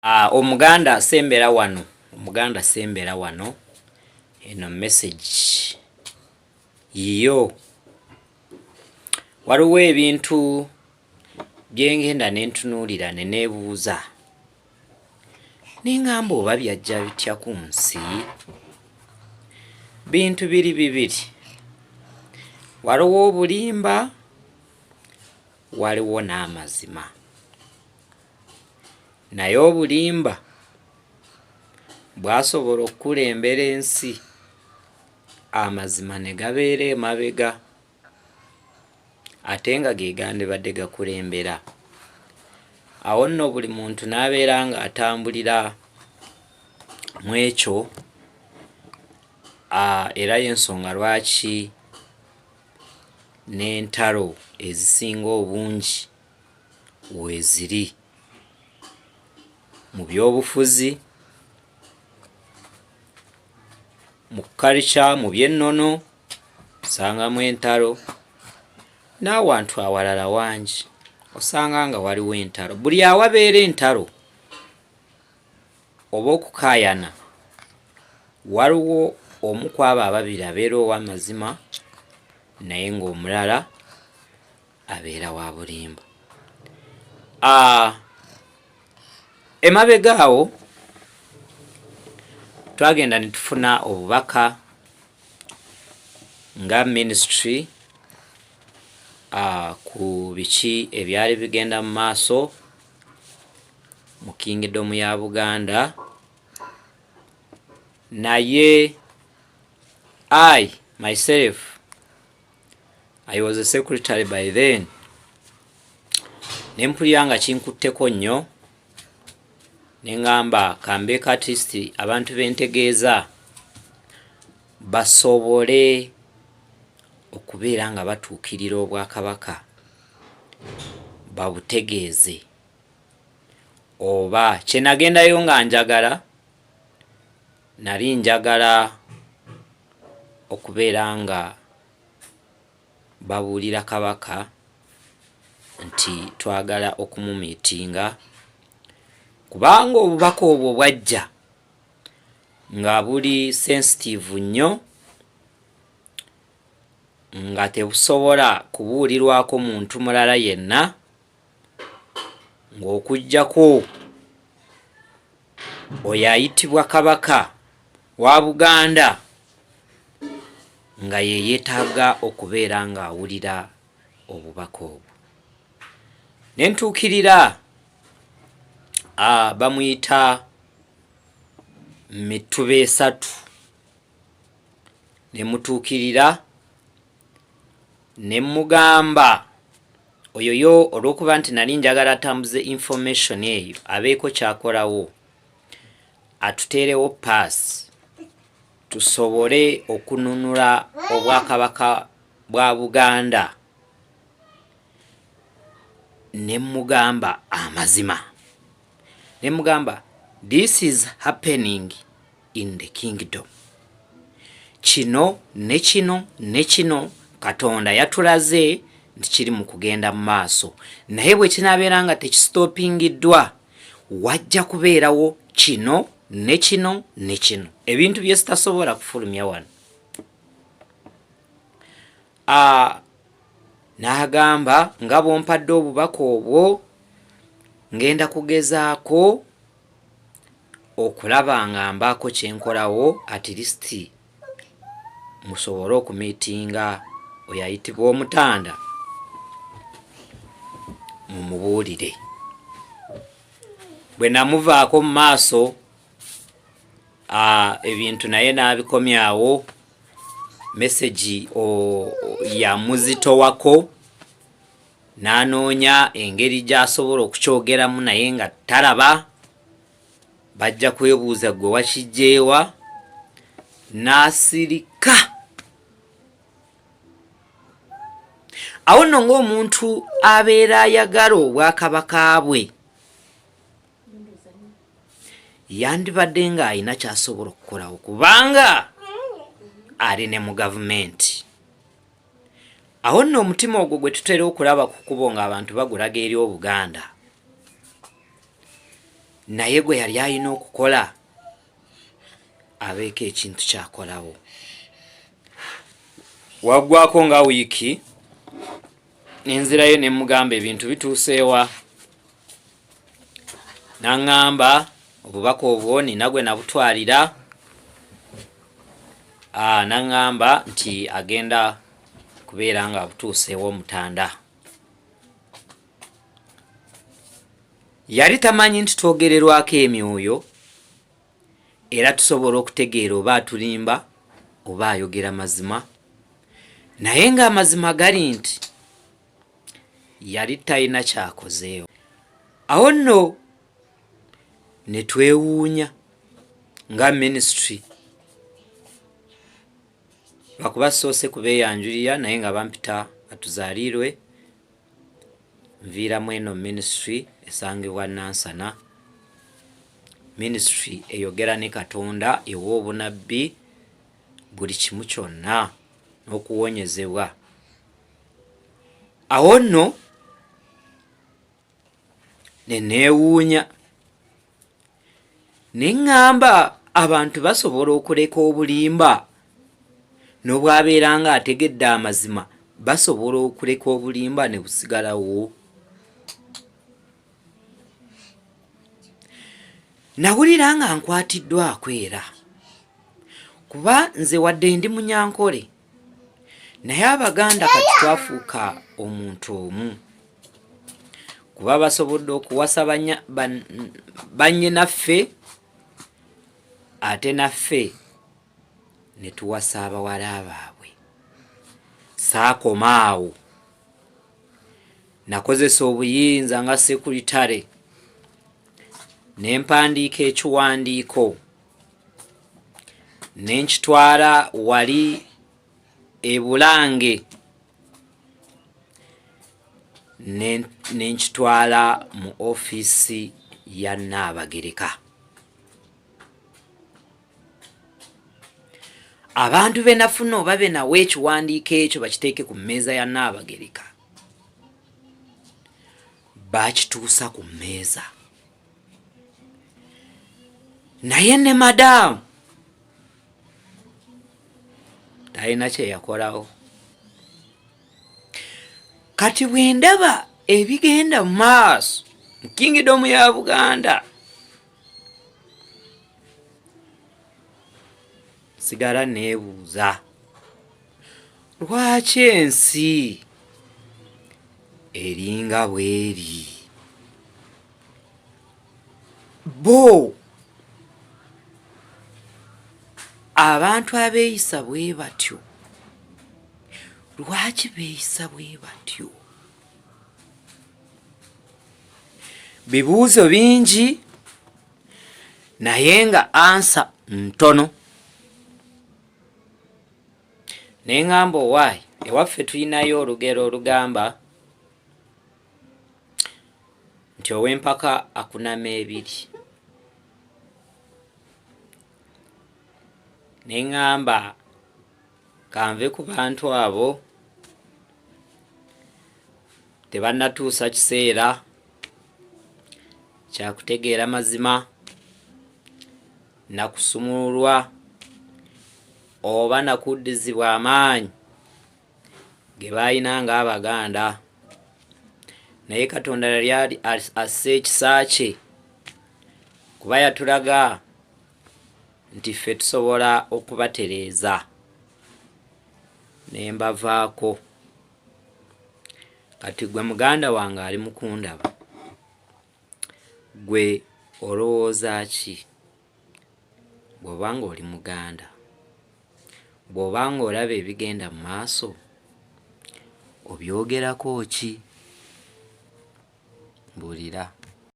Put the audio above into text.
Omuganda sembera wano eno message yiyo waliwo ebintu byengenda nentunuulira nenebuuza nengamba oba byajja bitya ku nsi. Bintu biri bibiri, waliwo obulimba waliwo n'amazima. Naye obulimba bwasobola okukulembera ensi, amazima ne gabeera emabega ate nga ge gandibadde gakulembera. Awo nno buli muntu n'abeera nga atambulira mu ekyo, era y'ensonga lwaki n'entalo ezisinga obungi weeziri. Mu byobufuzi, mu culture, mu by'ennono osangamu entalo, n'awantu awalala wangi osanga nga waliwo entalo. Buli awabeera entalo oba okukaayana, waliwo omu ku abo ababiri abeera ow'amazima naye ng'omulala abeera wa bulimba. Emabega awo twagenda ne tufuna obubaka nga ministry ku biki ebyali bigenda mu maaso mu Kingdom ya Buganda. Naye I was a secretary by then. Nempulira nga kinkutteko nnyo nengamba kambeeko at least abantu bentegeeza basobole okubeera nga batuukirira Obwakabaka babutegeeze. Oba kye nagendayo nga njagala, nali njagala okubeera nga babuulira Kabaka nti twagala okumumiitinga, kubanga obubaka obwo bwajja nga buli sensitive nnyo, nga tebusobola kubuulirwako muntu mulala yenna, ng'okuggyako oyo ayitibwa Kabaka wa Buganda nga ye yeetaaga okubeera ng'awulira obubaka obwo. Nentuukirira bamuyita Mituba esatu, ne mutuukirira ne mugamba oyoyo olw'okuba nti nali njagala atambuze information eyo abeeko kyakolawo atuteerewo pass tusobole okununula Obwakabaka bwa Buganda. Ne mugamba amazima, ne mugamba this is happening in the kingdom. Kino ne kino ne kino Katonda yatulaze nti kiri mu kugenda mu maaso, naye bwe kinaabeera nga tekistopingiddwa wajja kubeerawo kino ne kino ne kino, ebintu bye sitasobola kufulumya wano. N'agamba nga bw'ompadde obubaka obwo ngenda kugezaako okulaba nga mbaako kyenkolawo at least musobole okumiitinga oyo ayitibwa Omutanda mumubuulire. Bwe namuvaako mu maaso ebintu naye n'abikomyawo, message yamuzitowako, n'anoonya engeri gy'asobola okukyogeramu naye nga talaba, bajja kwebuuza gwe wakijjeewa, n'asirika. Awo nno ng'omuntu abeera ayagala Obwakabaka bwe yandibadde ng'alina ky'asobola okukolawo kubanga ali ne mu gavumenti. Awo nno omutima ogwo gwe tutera okulaba ku kkubo ng'abantu bagulaga eri Obuganda naye gwe yali alina okukola abeeko ekintu kyakolawo. Waggwako nga wiiki nenzirayo ne mugamba ebintu bituuseewa, naŋŋamba obubaka obwo nina gwe nabutwalira, naŋŋamba nti agenda kubeera nga butuuseewo Mutanda. Yali tamanyi nti twogererwako emyoyo era tusobola okutegeera oba atulimba oba ayogera mazima, naye ng'amazima gali nti yali talina kyakozeewo. Awo nno ne twewuunya nga minisitule lwakuba soose kubeeyanjulira naye nga bampita atuzaalirwe, nviiramu eno minisitule esangibwa Nansana, minisitule eyogera ne Katonda, ewa obunabbi, buli kimu kyonna n'okuwonyezebwa. Awo nno ne neewuunya ne ŋŋamba abantu basobola okuleka obulimba n'obwabeera nga ategedde amazima, basobola okuleka obulimba ne busigalawo. Nawulira nga nkwatiddwako era kuba nze wadde ndi Munyankole naye Abaganda kati twafuuka omuntu omu, kuba basobodde okuwasa bannyinaffe ate naffe ne tuwasa abawala baabwe. Saakoma awo, nakozesa obuyinza nga sekuritale ne mpandiika ekiwandiiko ne nkitwala wali e Bulange, ne nkitwala mu ofiisi ya Nnaabagereka. Abantu be nafuna oba be nawa ekiwandiiko ekyo bakiteeke ku mmeeza ya Nnaabagereka, baakituusa ku mmeeza, naye ne madaamu talina kye yakolawo. Kati bwe ndaba ebigenda mu maaso mu Kingdom ya Buganda, sigala neebuuza lwaki ensi eringa bweri. Bo abantu abeeyisa bwe batyo, lwaki beeyisa bwe batyo? Bibuuzo bingi naye nga ansa ntono. Ne ŋŋamba owaayi, ewaffe tulinayo olugero olugamba nti ow'empaka akunama ebiri. Ne ŋŋamba kanve ku bantu abo tebannatuusa kiseera kyakutegeera mazima nakusumululwa oba nakuddizibwa amaanyi ge baalina ng'Abaganda, naye Katonda yali asse ekisa kye kuba yatulaga nti ffe tusobola okubatereeza. Ne mbavaako. Kati gwe muganda wange ali mu kundaba, gwe olowooza ki bw'oba ng'oli Muganda? Bw'oba ng'olaba ebigenda mu maaso obyogerako ki? Mbuulira.